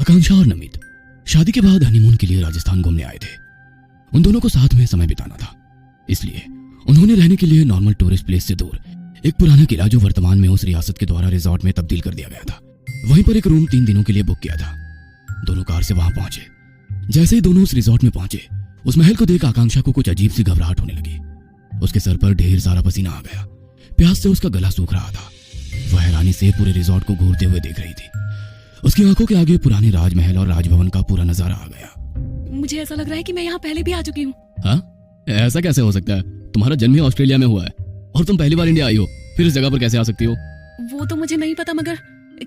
आकांक्षा और नमित शादी के बाद हनीमून के लिए राजस्थान घूमने आए थे। उन दोनों को साथ में समय बिताना था, इसलिए उन्होंने रहने के लिए नॉर्मल टूरिस्ट प्लेस से दूर एक पुराना किला जो वर्तमान में उस रियासत के द्वारा रिजॉर्ट में तब्दील कर दिया गया था, वहीं पर एक रूम 3 दिनों के लिए बुक किया था। दोनों कार से वहां पहुंचे। जैसे ही दोनों उस रिजॉर्ट में पहुंचे, उस महल को देख आकांक्षा को कुछ अजीब सी घबराहट होने लगी। उसके सर पर ढेर सारा पसीना आ गया, प्यास से उसका गला सूख रहा था। वह हैरानी से पूरे रिजॉर्ट को घूरते हुए देख रही थी। उसकी आंखों के आगे पुराने राजमहल और राजभवन का पूरा नजारा आ गया। मुझे ऐसा लग रहा है कि मैं यहाँ पहले भी आ चुकी हूँ। हाँ, ऐसा कैसे हो सकता है? तुम्हारा जन्म ही ऑस्ट्रेलिया में हुआ है और तुम पहली बार इंडिया आई हो, फिर इस जगह पर कैसे आ सकती हो? वो तो मुझे नहीं पता, मगर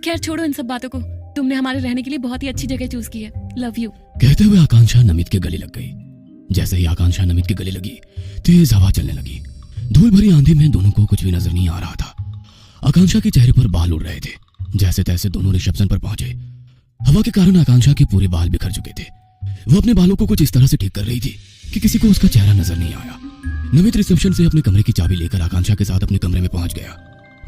खैर छोड़ो इन सब बातों को। तुमने हमारे रहने के लिए बहुत ही अच्छी जगह चूज की है। Love you. कहते हुए आकांक्षा नमित के गले लग गई। जैसे ही आकांक्षा नमित के गले लगी, तेज हवा चलने लगी। धूल भरी आंधी में दोनों को कुछ भी नजर नहीं आ रहा था। आकांक्षा के चेहरे पर बाल उड़ रहे थे। जैसे तैसे दोनों रिसेप्शन पर पहुंचे। हवा के कारण आकांक्षा के पूरे बाल बिखर चुके थे। वो अपने बालों को कुछ इस तरह से ठीक कर रही थी कि किसी को उसका चेहरा नजर नहीं आया। नमित रिसेप्शन से अपने कमरे की चाबी लेकर आकांक्षा के साथ अपने कमरे में पहुंच गया।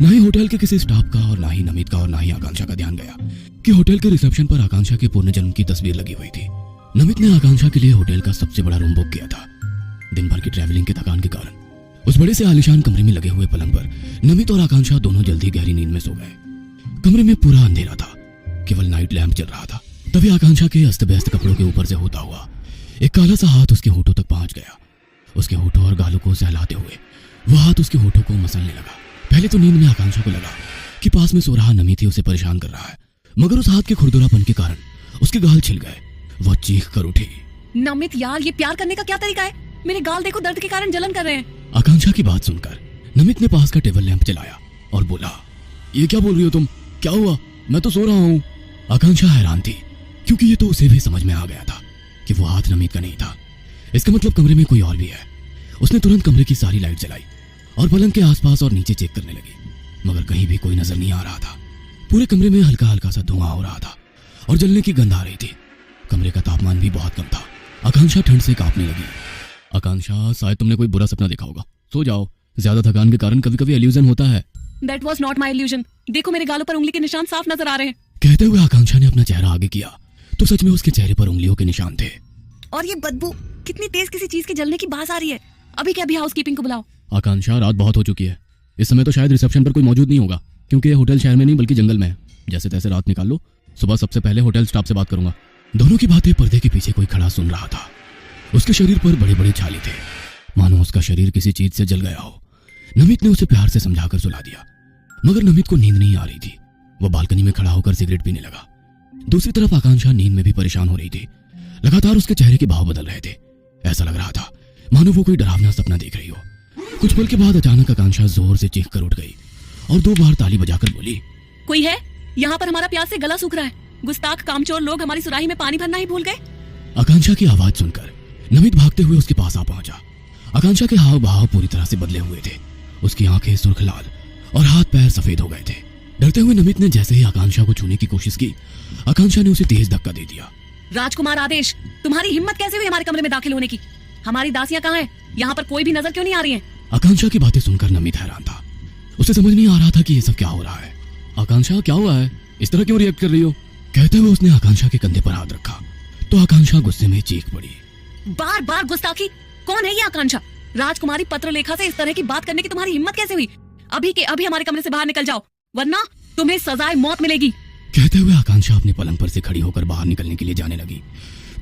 ना ही होटल के किसी स्टाफ का और ना ही नमित का और ना ही आकांक्षा का ध्यान गया कि होटल के रिसेप्शन पर आकांक्षा के पूर्ण जन्म की तस्वीर लगी हुई थी। नमित ने आकांक्षा के लिए होटल का सबसे बड़ा रूम बुक किया था। दिन भर की ट्रैवलिंग के थकान के कारण उस बड़े से आलीशान कमरे में लगे हुए पलंग पर नमित और आकांक्षा दोनों जल्दी गहरी नींद में सो गए। कमरे में पूरा अंधेरा था, केवल नाइट लैंप जल रहा था। तभी आकांक्षा के अस्त व्यस्त कपड़ों के ऊपर से होता हुआ एक काला सा हाथ उसके होठों तक पहुंच गया। उसके होठों और गालों को सहलाते हुए वह हाथ उसके होठों को मसलने लगा। पहले तो नींद में आकांक्षा को लगा कि पास में सो रहा नमित ही उसे परेशान कर रहा है, मगर उस हाथ के खुरदुरापन के कारण उसके गाल छिल गए। वह चीख कर उठी। नमित यार, ये प्यार करने का क्या तरीका है? मेरे गाल देखो, दर्द के कारण जलन कर रहे हैं। आकांक्षा की बात सुनकर नमित ने पास का टेबल लैंप जलाया और बोला, ये क्या बोल रही हो तुम? क्या हुआ? मैं तो सो रहा हूँ। आकांक्षा हैरान थी, क्योंकि ये तो उसे भी समझ में आ गया था कि वो हाथ नमित का नहीं था। इसका मतलब कमरे में कोई और भी है। उसने तुरंत कमरे की सारी लाइट जलाई और पलंग के आसपास और नीचे चेक करने लगी, मगर कहीं भी कोई नजर नहीं आ रहा था। पूरे कमरे में हल्का हल्का सा धुआं हो रहा था और जलने की गंध आ रही थी। कमरे का तापमान भी बहुत कम था। आकांक्षा ठंड से कांपने लगी। आकांक्षा, शायद तुमने कोई बुरा सपना देखा होगा, सो जाओ। ज्यादा थकान के कारण कभी कभी इल्यूजन होता है। That was not my illusion. देखो, मेरे गालों पर उंगली के निशान साफ नजर आ रहे हैं। कहते हुए आकांक्षा ने अपना चेहरा आगे किया तो सच में उसके चेहरे पर उंगलियों के निशान थे। और ये बदबू कितनी तेज किसी चीज के जलने की बात आ रही है। अभी क्या, अभी हाउसकीपिंग को बुलाओ। आकांक्षा, रात बहुत हो चुकी है। इस समय तो शायद रिसेप्शन पर कोई मौजूद नहीं होगा, क्योंकि ये होटल शहर में नहीं बल्कि जंगल में है। जैसे तैसे रात निकाल लो, सुबह सबसे पहले होटल स्टाफ से बात करूंगा। दोनों की बातें पर्दे के पीछे कोई खड़ा सुन रहा था। उसके शरीर पर बड़े बड़े छाले थे, मानो उसका शरीर किसी चीज से जल गया हो। नमित ने उसे प्यार से समझाकर सुला दिया, मगर नमित को नींद नहीं आ रही थी। वह बालकनी में खड़ा होकर सिगरेट पीने लगा। दूसरी तरफ आकांक्षा नींद में भी परेशान हो रही थी। लगातार उसके चेहरे के भाव बदल रहे थे। ऐसा लग रहा था मानो वो कोई डरावना सपना देख रही हो। कुछ पल के बाद अचानक आकांक्षा जोर से चीख कर उठ गई और 2 बार ताली बजाकर बोली, कोई है? यहाँ पर हमारा प्यास से गला सूख रहा है। गुस्ताख कामचोर लोग हमारी सुराही में पानी भरना ही भूल गए। आकांक्षा की आवाज सुनकर नमित भागते हुए उसके पास आ पहुंचा। आकांक्षा के हाव भाव पूरी तरह से बदले हुए थे। उसकी आंखें सुर्ख लाल और हाथ पैर सफेद हो गए थे। डरते हुए नमित ने जैसे ही आकांक्षा को छूने की कोशिश की, आकांक्षा ने उसे तेज धक्का दे दिया। राजकुमार आदेश, तुम्हारी हिम्मत कैसे हुई हमारे कमरे में दाखिल होने की? हमारी दासियां कहाँ हैं? यहाँ पर कोई भी नजर क्यों नहीं आ रही है? आकांक्षा की बातें सुनकर नमित हैरान था। उसे समझ नहीं आ रहा था कि ये सब क्या हो रहा है। आकांक्षा, क्या हुआ है? इस तरह क्यों रिएक्ट कर रही हो? कहते हुए उसने आकांक्षा के कंधे पर हाथ रखा तो आकांक्षा गुस्से में चीख पड़ी। बार बार गुस्ताखी। कौन है ये आकांक्षा? राजकुमारी पत्रलेखा से इस तरह की बात करने की तुम्हारी हिम्मत कैसे हुई? अभी के अभी हमारे कमरे से बाहर निकल जाओ, वरना तुम्हें सजाए मौत मिलेगी। कहते हुए आकांक्षा अपने पलंग पर से खड़ी होकर बाहर निकलने के लिए जाने लगी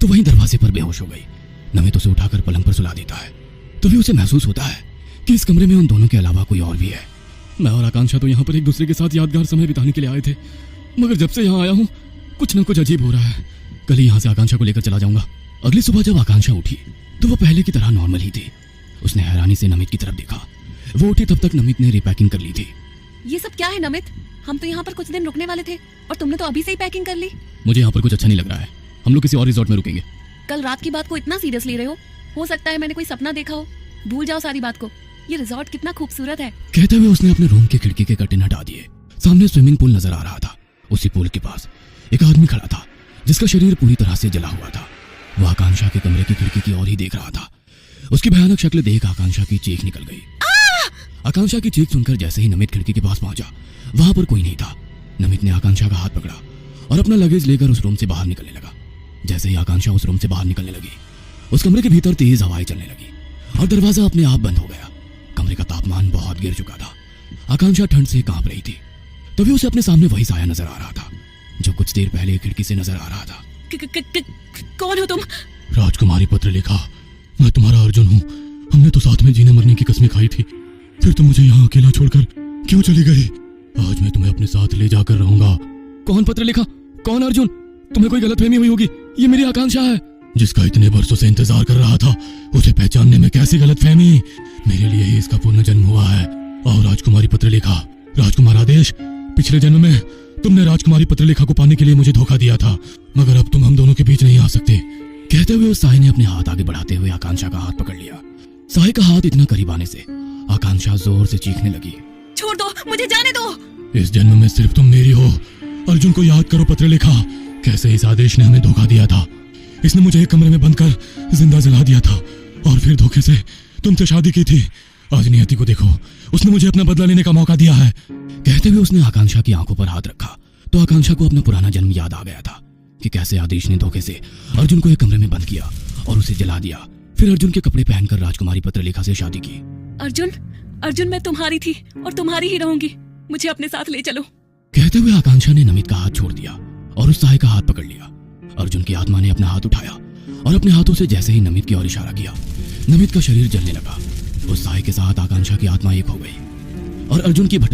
तो वहीं दरवाजे पर बेहोश हो गई। नमित उसे उठाकर पलंग पर सुला देता है। तभी उसे महसूस होता है कि इस कमरे में उन दोनों के अलावा कोई और भी है। मैं और आकांक्षा तो यहाँ पर एक दूसरे के साथ यादगार समय बिताने के लिए आए थे, मगर जब से यहाँ आया हूँ कुछ न कुछ अजीब हो रहा है। कल ही यहाँ से आकांक्षा को लेकर चला जाऊंगा। अगली सुबह जब आकांक्षा उठी तो वो पहले की तरह नॉर्मल ही थी। उसने हैरानी से नमित की तरफ देखा। वो उठी तब तक नमित ने रिपैकिंग कर ली थी। ये सब क्या है नमित? हम तो यहाँ पर कुछ दिन रुकने वाले थे और तुमने तो अभी से ही पैकिंग कर ली। मुझे यहाँ पर कुछ अच्छा नहीं लग रहा है। हम लोग किसी और रिजॉर्ट में रुकेंगे। कल रात की बात को इतना सीरियस ले रहे हो सकता है मैंने कोई सपना देखा हो। भूल जाओ सारी बात को। ये रिजॉर्ट कितना खूबसूरत है। कहते हुए उसने अपने रूम के खिड़की के कर्टेन हटा दिए। सामने स्विमिंग पूल नजर आ रहा था। उसी पूल के पास एक आदमी खड़ा था जिसका शरीर पूरी तरह से जला हुआ था। वह आकांक्षा के कमरे की खिड़की की ओर ही देख रहा था। उसकी भयानक शक्ल देख आकांक्षा की चीख निकल गई। आकांक्षा की चीख सुनकर जैसे ही नमित खिड़की के पास पहुंचा, वहां पर कोई नहीं था। नमित ने आकांक्षा का हाथ पकड़ा और अपना लगेज लेकर उस रूम से बाहर निकलने लगा। जैसे ही आकांक्षा उस रूम से बाहर निकलने लगी, उस कमरे के भीतर तेज हवाएं चलने लगी और दरवाजा अपने आप बंद हो गया। कमरे का तापमान बहुत गिर चुका था। आकांक्षा ठंड से कांप रही थी। तभी उसे अपने सामने वही साया नजर आ रहा था जो कुछ देर पहले खिड़की से नजर आ रहा था। कौन हो तुम? राजकुमारी पत्रलेखा, मैं तुम्हारा अर्जुन हूँ। हमने तो साथ में जीने मरने की कसमें खाई थी, फिर तुम मुझे यहाँ अकेला छोड़कर क्यों चली गई? आज मैं तुम्हें अपने साथ ले जाकर रहूंगा। कौन पत्रलेखा? कौन अर्जुन? तुम्हें कोई गलतफहमी हुई होगी। ये मेरी आकांक्षा है, जिसका इतने वर्षों से इंतजार कर रहा था। उसे पहचानने में कैसी गलतफहमी? मेरे लिए ही इसका पुनर्जन्म हुआ है। और राजकुमारी पत्रलेखा, राजकुमार आदेश, पिछले जन्म में तुमने राजकुमारी पत्रलेखा को पाने के लिए मुझे धोखा दिया था, मगर अब तुम हम दोनों के बीच नहीं आ सकते। कहते हुए उस साय ने अपने हाथ आगे बढ़ाते हुए आकांक्षा का हाथ पकड़ लिया। साय का हाथ इतना करीब आने से आकांक्षा जोर से चीखने लगी। छोड़ दो, मुझे जाने दो। इस जन्म में सिर्फ तुम मेरी हो। अर्जुन को याद करो पत्रलेखा, कैसे इस आदेश ने हमें धोखा दिया था। इसने मुझे एक कमरे में बंद कर जिंदा जला दिया था और फिर धोखे से तुमसे शादी की थी। आज नियति को देखो, उसने मुझे अपना बदला लेने का मौका दिया है। कहते हुए उसने आकांक्षा की आंखों पर हाथ रखा तो आकांक्षा को अपना पुराना जन्म याद आ गया था कि कैसे आदेश ने धोखे से अर्जुन को एक कमरे में बंद किया और उसे जला दिया। फिर अर्जुन के कपड़े पहनकर राजकुमारी पत्रलेखा से शादी की। अर्जुन, अर्जुन, मैं तुम्हारी थी और तुम्हारी ही रहूंगी। मुझे अपने साथ ले चलो। कहते हुए आकांक्षा ने नमित का हाथ छोड़ दिया और उस साय का हाथ पकड़ लिया। अर्जुन की आत्मा ने अपना हाथ उठाया और अपने हाथों से जैसे ही नमित की ओर इशारा किया, नमित का शरीर जलने लगा। उस साय के साथ आकांक्षा की आत्मा एक हो गई और अर्जुन की भटक